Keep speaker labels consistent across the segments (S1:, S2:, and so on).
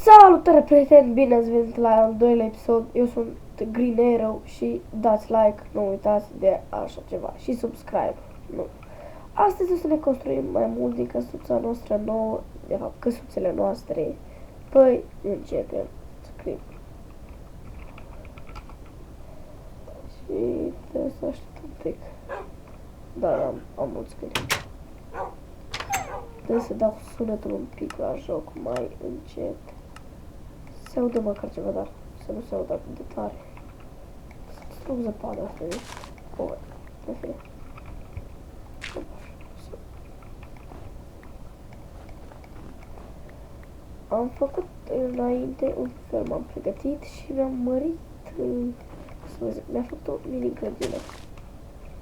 S1: Salutare prieteni, bine ați venit la al doilea episod. Eu sunt Green Arrow și dați like, nu uitați de așa ceva și subscribe. Nu. Astăzi o să ne construim mai mult din căsuța noastră nouă, de fapt căsuțele noastre. Păi începem. Scriu. Și trebuie să aștept un pic. Da, am mult scris. Trebuie să dau sunetul un pic la joc mai încet. Se audă măcar ceva, dar să nu se audă atât de tare. Să strug zăpada asta, e? O, în fine. Am făcut înainte un fel, m-am pregătit și mi-am mărit, să vă zic, mi-a făcut o mini grădină.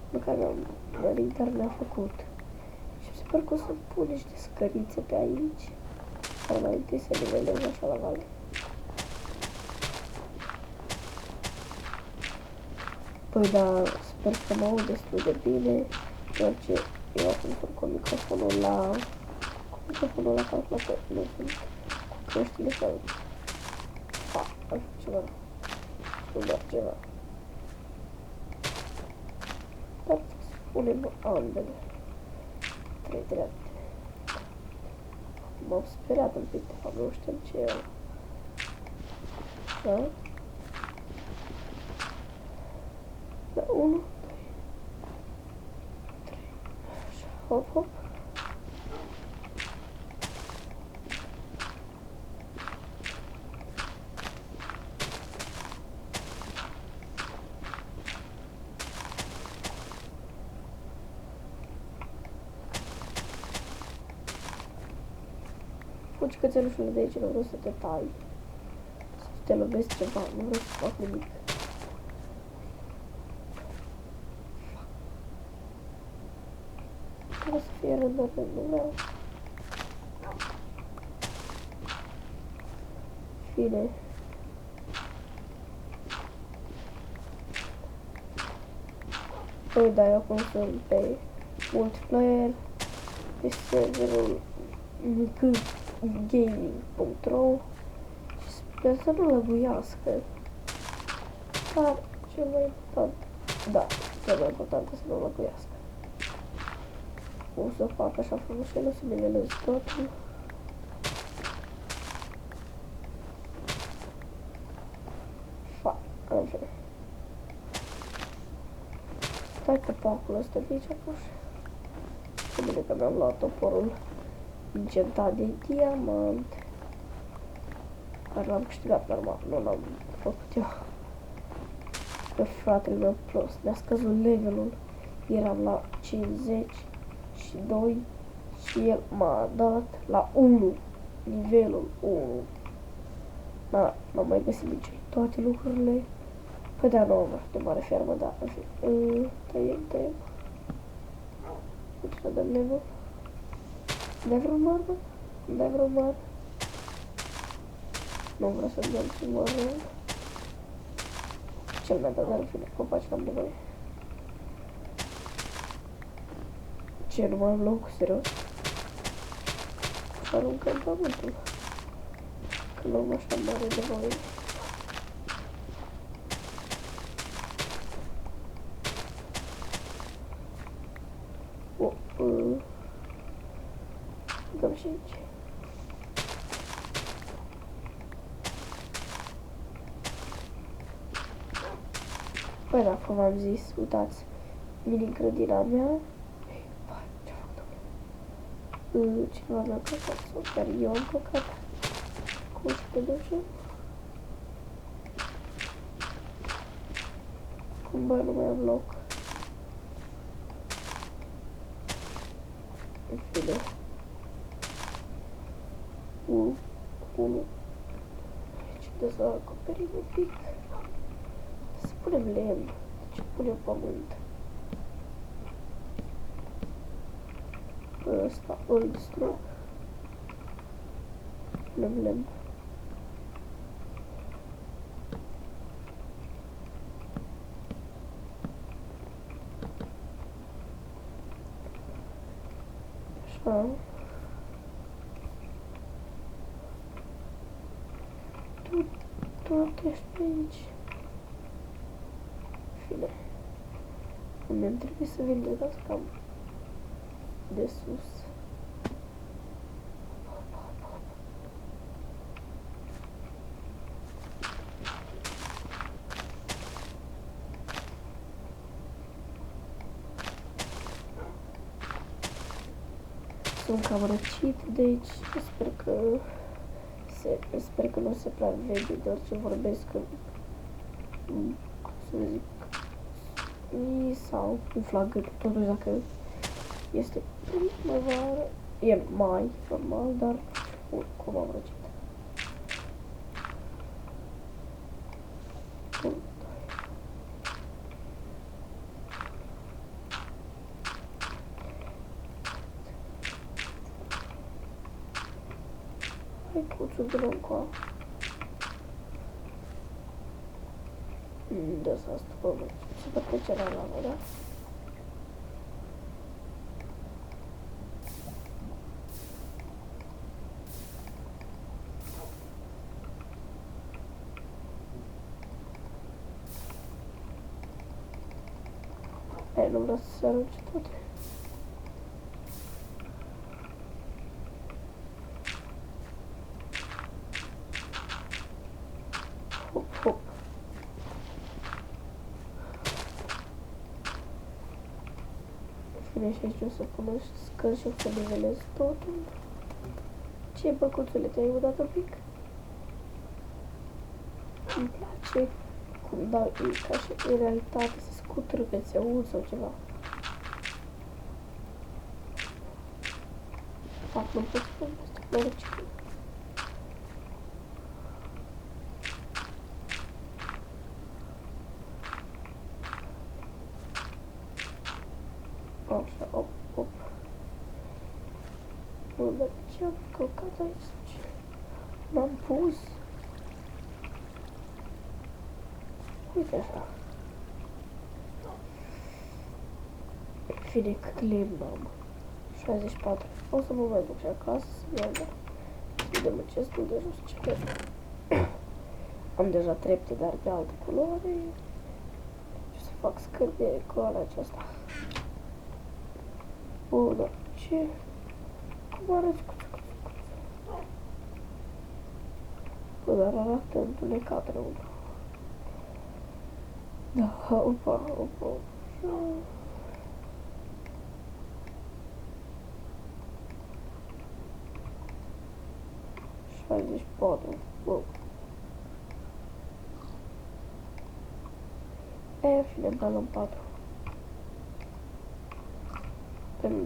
S1: Măcar mi-am mărit, dar mi-a făcut. Și mi se pare că o să pun niște scărițe pe aici. Dar mai întâi să nivelez așa la vale. Păi da, sper că mă aud destul de bine, deoarece eu acum sunt cu microfonul la calculator, nu sunt cu căștile sau... ar fi ceva, nu doar ceva. Dar să spunem ambele, 3 dreapte. M-am speriat un pic, de fapt nu știu ce e ăla. Da? Da, 1, 2, 3, așa, hop, hop. Fugi cățelușule de aici, nu vreau să te tai. Să te lovesc ceva, nu vreau să fac nimic. Trebuie să fie rând, nu vreau. Fine. Păi da, eu acum sunt pe multiplayer, pe serverul gaming.ro și sper să nu lăguiască. Dar cel mai important, da, cel mai important să nu lăguiască. O să fac așa frumos și o să nivelez totul. Așa. Stai capacul ăsta de aici apuș. Că bine că mi-am luat toporul incentat de diamant. Dar l-am câștigat normal, nu l-am făcut eu. Că fratele meu prost mi-a scăzut levelul. Eram la 52 și el m-a dat la 1. Nivelul 1. Da, n-am mai găsit nici toate lucrurile. Păi da, nu am de mare fermă, da, în fi. Tăiem. Uite să dăm level. Dai vreun marbă? Dai vreun marbă? Nu vreau să dăm ce marbă. Cel mai dat, dar în fine, copaci n-am nevoie. Ce, nu mai am loc, serios? Și aruncăm pământul. Că nu am așa mare nevoie. Dăm și aici. Păi da, cum am zis, uitați, mini grădina mea. Ce fac, domnule? Cineva mi-a căcat sau chiar eu am căcat. Cum se te duce? Cum bă, nu mai am loc. În fine. 1. Aici trebuie să acoperim un pic. Să punem lemn. Deci punem pământ. Ăsta îl distrug. Punem lemn. Așa. Tu ești pe aici. Fine. Mi-am trebuit să vin de las cam de sus. Sunt cam răcit de aici. Sper că nu se prea vede de orice vorbesc cum să zic, sau umflat gâtul, totuși dacă este primăvară, e mai normal, dar cum am răcit. Hai cuțul de încoa. Da, s-a stupă, se petrece la lava, da? Nu vreau să se arunce toate. Hop, hop. Bine, și aici o să pun scări și o să nivelez totul. Ce, băcuțule, te-ai udat un pic? Îmi place cum dau ca și în realitate să scutură pe ți aud sau ceva. Fac, nu pot spune asta, mă rog ce. Așa, op, op. Nu, dar ce-am călcat aici? M-am pus. Uite așa. Fine, cât lemn am? 64. O să mă mai duc și acasă să iau, dar să vedem în cestul de jos ce am deja trepte, dar de altă culoare. Și să fac scări de culoarea aceasta. Bună, ce? Cum arăți cuțu? Bă, dar arată întunecat rău. Da, opa. 64. Wow. Fine, balon 4. Dă-mi.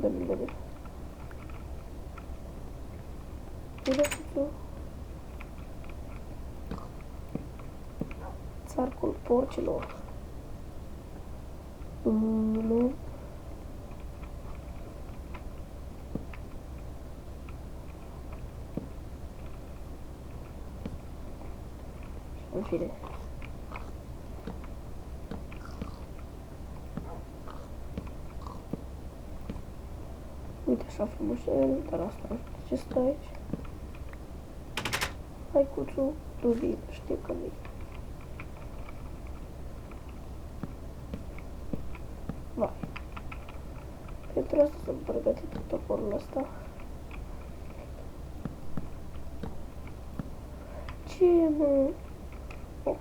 S1: Bine, cuțu. Țarcul porcilor. Nu. În fine. Uite așa frumușel, dar asta nu știu ce stă aici. Hai cuțu, tu vii, știu că vii. Vai. Pentru asta sunt pregătit cu toporul ăsta. Ce mă? Op.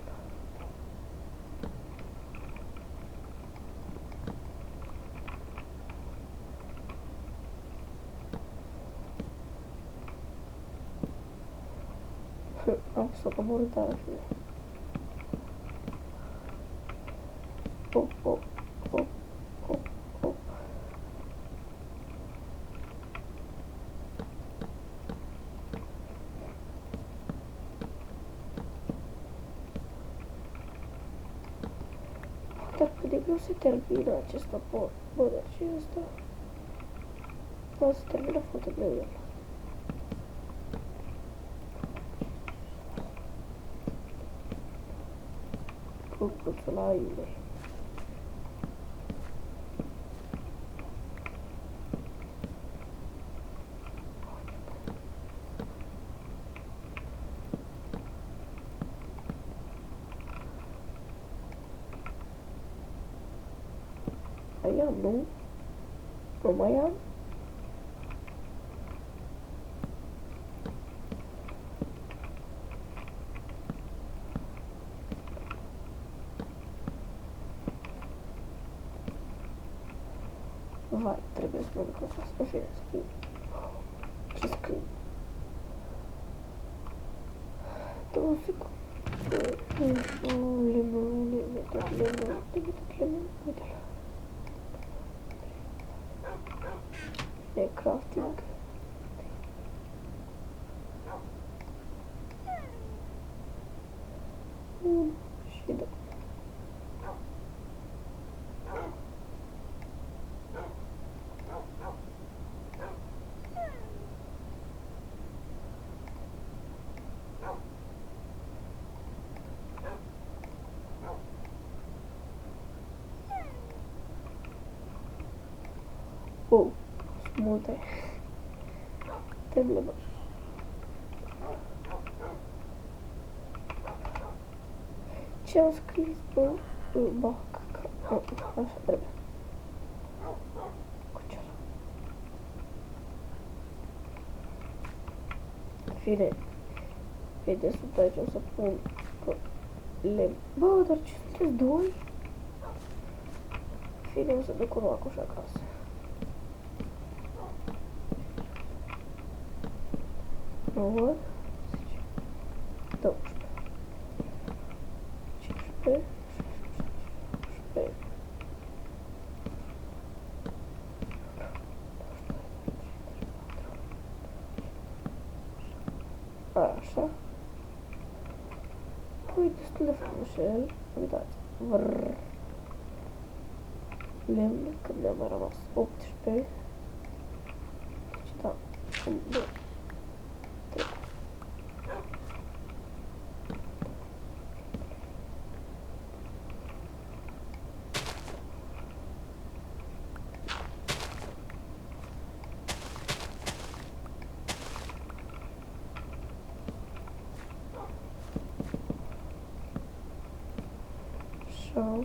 S1: Am să coborât tare. Op. Dar cât de greu se termină acest topor. Bă, dar ce e asta? Bă, se termină foarte greu el. Cuțulaiule. nu. Nu mai am. Vai, trebuie să mă duc acasă. În fine, scriu. Ce scriu? 2 secunde. Lemon, uite-l. E crafting. Și da. Oh, sunt multe. Trebuie, bă. Ce am scris, bă? Bă, așa trebuie. Cu ce ăla? Fine. Vede, sunt aici, o să pun lemn. Bă, dar ce sunteți doi? Fine, o să duc un acuș acasă. Nu văd. 12. 15. 16. Așa. Ui, destul de frumușel. Uitați. Vrrr. Lemn, că mi-a mai rămas 18. Deci da. 1, 2, 3. Așa.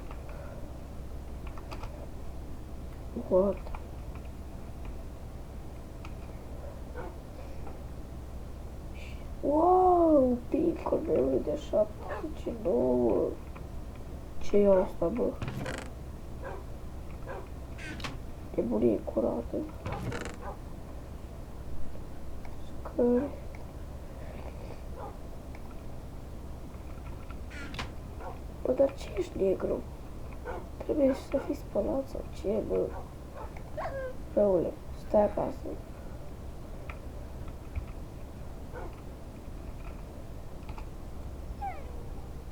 S1: What? Wow, picul meu e de 79. Ce e asta, bă? Nebunie curată. Scări. Bă, dar ce ești negru? Trebuie să fii spălat sau ce, bă? Răule, stai acasă.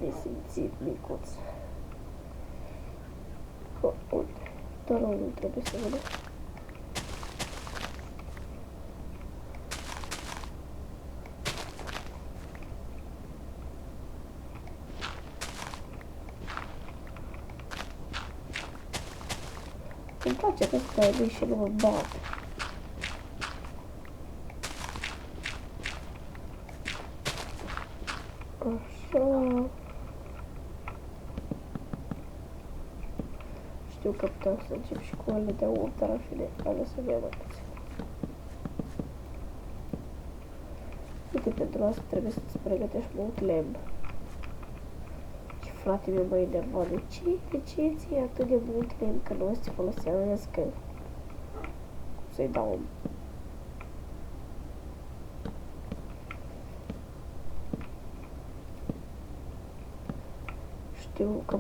S1: Nesimțit, micuț. Uite, doar unul trebuie să vedem. Îmi place că stai lui și nu mă bat. Așa. Știu că puteam să încep și cu ale de aur, dar în fine, alea să fie mai puțin. Uite, pentru asta trebuie să-ți pregătești mult lemn. Și frate meu mă enerva, de ce ții atât de mult lemn că nu o să-ți folosească? Să-i dau. Știu că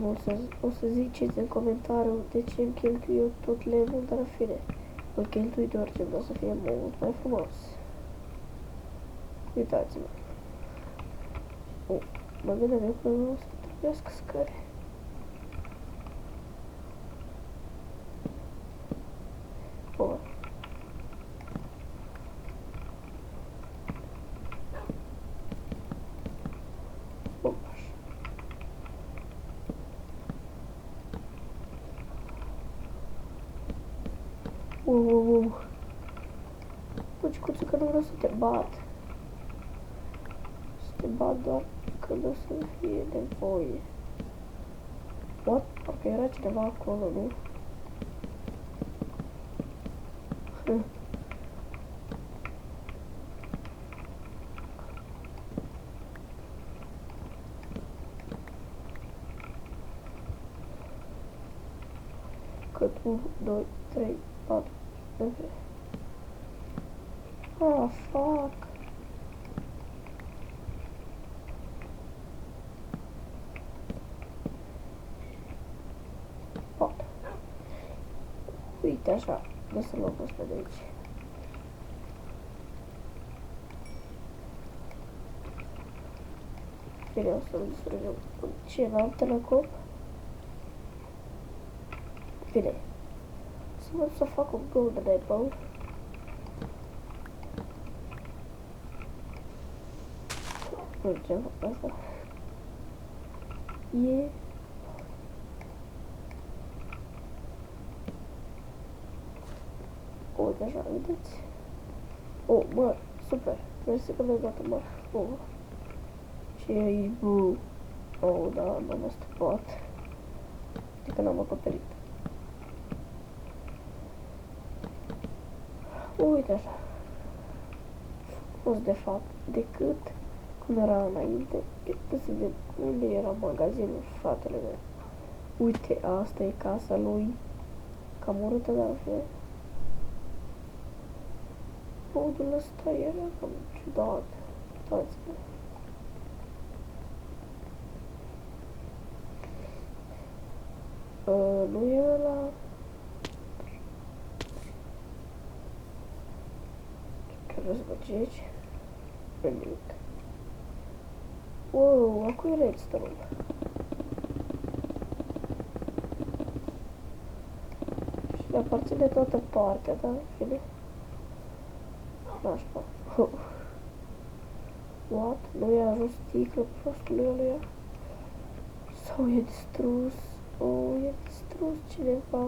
S1: o să ziceți în comentariu de ce îmi cheltui eu tot lemnul, dar în fine, îl cheltui doar ce vreau să fie mult mai frumos. Uitați-mă. Mă gândeam eu că o să trebuiască scări. Bun. Băcicuță, că nu vreau să te bat. Să te bat doar când o să fie nevoie. What? Parcă era cineva acolo, nu? cât 1, 2, 3, 4, ah, fuck. Pot. Uite așa, de să luăm ăsta de aici. Bine, o să-l distrugem în celălalt telescop. Bine. Să văd să fac un golden apple. Nu știu ce fac asta. E... O, deja, vedeți? O, măr, super. Mersi că mi-ai dat măr. O. Ce e aici, bă? Oh, da, m-am astupat. De că n-am acoperit. Uite așa. Frumos de fapt, decât cum era înainte. De unde era magazinul, fratele meu? Uite, asta e casa lui. Cam urâtă, dar fie. Podul ăsta era cam ciudat. Uitați-vă. Nu e ăla. Ce răzbăgeci? Nimic. Wow, acum e redstone. Și le aparține toată partea, da? Fine. Nașpa. What? Nu i-a ajuns sticlă prostului ăluia? Sau e distrus? Oh, e distrus cineva.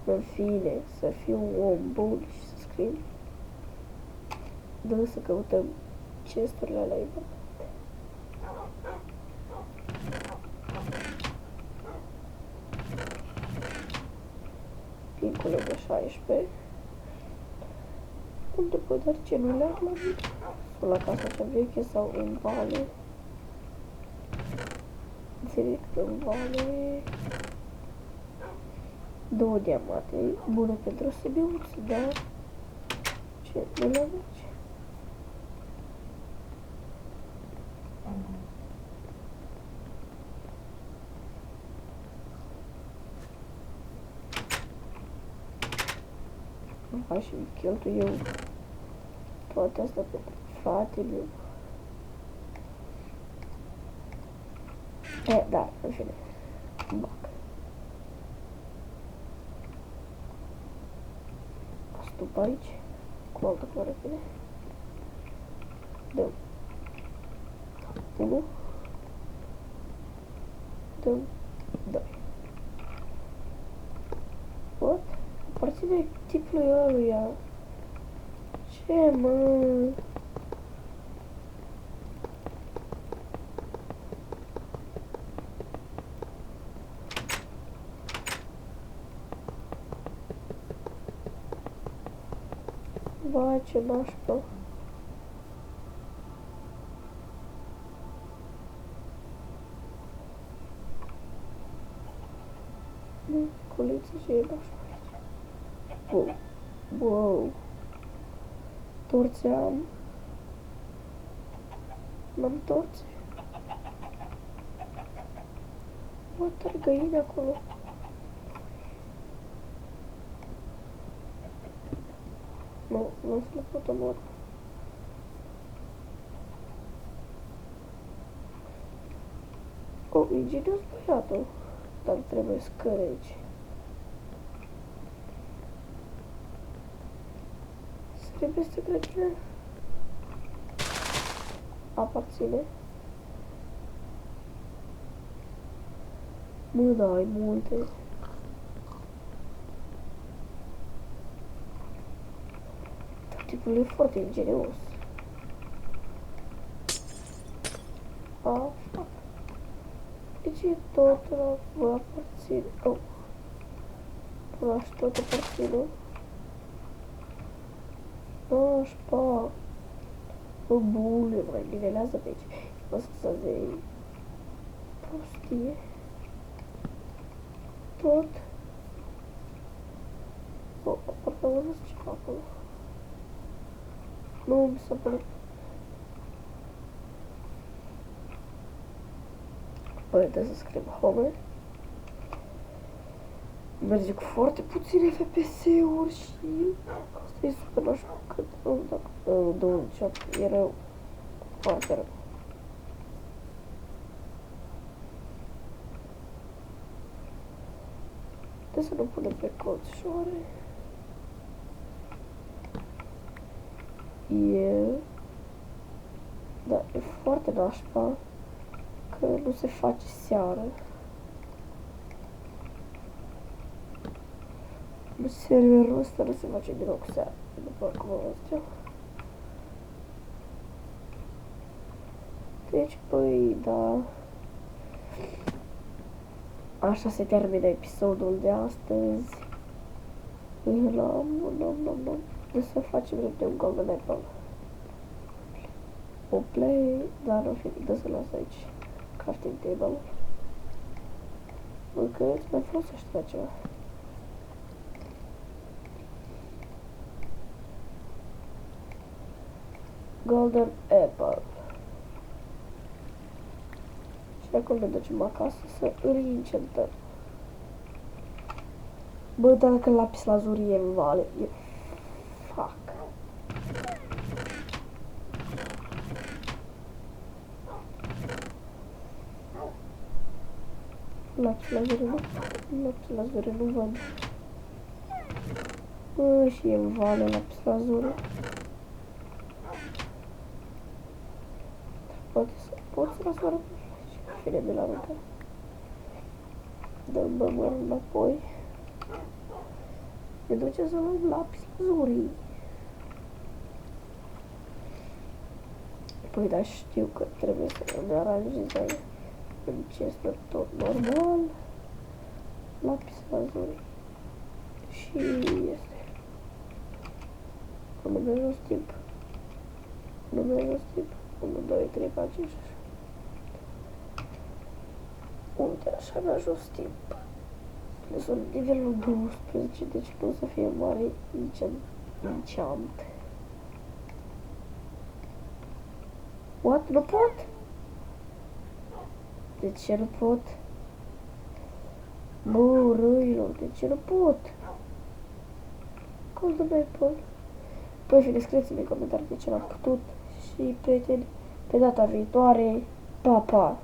S1: În fine, să fiu un om bun și să scriu. Dă să căutăm chesturile alea importante. Pincule de 16. Unde pot, dar ce nu le-am lăsat? Sau la casa cea veche sau în vale? Direct în vale. 2 diamante. Bună pentru Sibiuți, dar ce nu le-am aici? Hai și cheltuie eu toate astea pentru fratele meu. Da, în fine. Bac. Stup aici. Cu altă culoare, bine. Dăm. 1. Dăm. 2. What? Aparține tipului ăluia. Ce, mă? Vai, ce nașpa. Culiță și e nașpa aici. Wow. Wow. Torțe am. N-am torțe. What, are găini acolo. Nu, nu se le pot omor. Oh, ingenios băiatul. Dar trebuie scări aici. Trebuie să grădină. Aparține. Mă, da, ai multe. Tipul e foarte ingenios. Ah, fuck. Deci e tot la vă aparține. Oh. Ăla și tot aparține. Nașpa. Bă, bune, mai nivelează pe aici. Ăsta de prostie. pot. Oh, parcă am văzut ceva acolo. Nu mi s-a părut. Păi, trebuie să scriem home. Merge cu foarte puține FPS-uri și asta e super nașpa, că 28 e rău, foarte rău. Trebuie să nu punem pe colțoare. Da, e foarte nașpa că nu se face seară. Serverul ăsta nu se face deloc seara, după cum am zis eu. Deci, păi, da. Așa se termină episodul de astăzi. De să facem repede un golden apple. O play, dar nu fi, de să las aici. Crafting table. Bă, că îți mai folosește la ceva. Golden apple. Și acum ne ducem acasă să îl incentăm. Bă, dacă lapis lazuri e în vale, e... Fuck. Lapis lazuri nu văd. Bă, și e în vale lapis lazuri. Pot să las arăt fine de la rută. Dăm bămâni înapoi. Ne ducem să luăm lapis lazuri. Păi da, știu că trebuie să ne aranjez aici. În chestia tot normal. Lapis lazuri. Și este. Nu merge jos timp. 1, 2, 3, 4, 5, 6. Uite, așa mi-a ajuns timp. Sunt nivelul 12, deci nu o să fie mare enchant. What? Nu pot? De ce nu pot? Bă, răilor, de ce nu pot? Golden apple. Păi, fine, scrieți-mi în comentarii de ce n-am putut. Și, prieteni, pe data viitoare, pa, pa!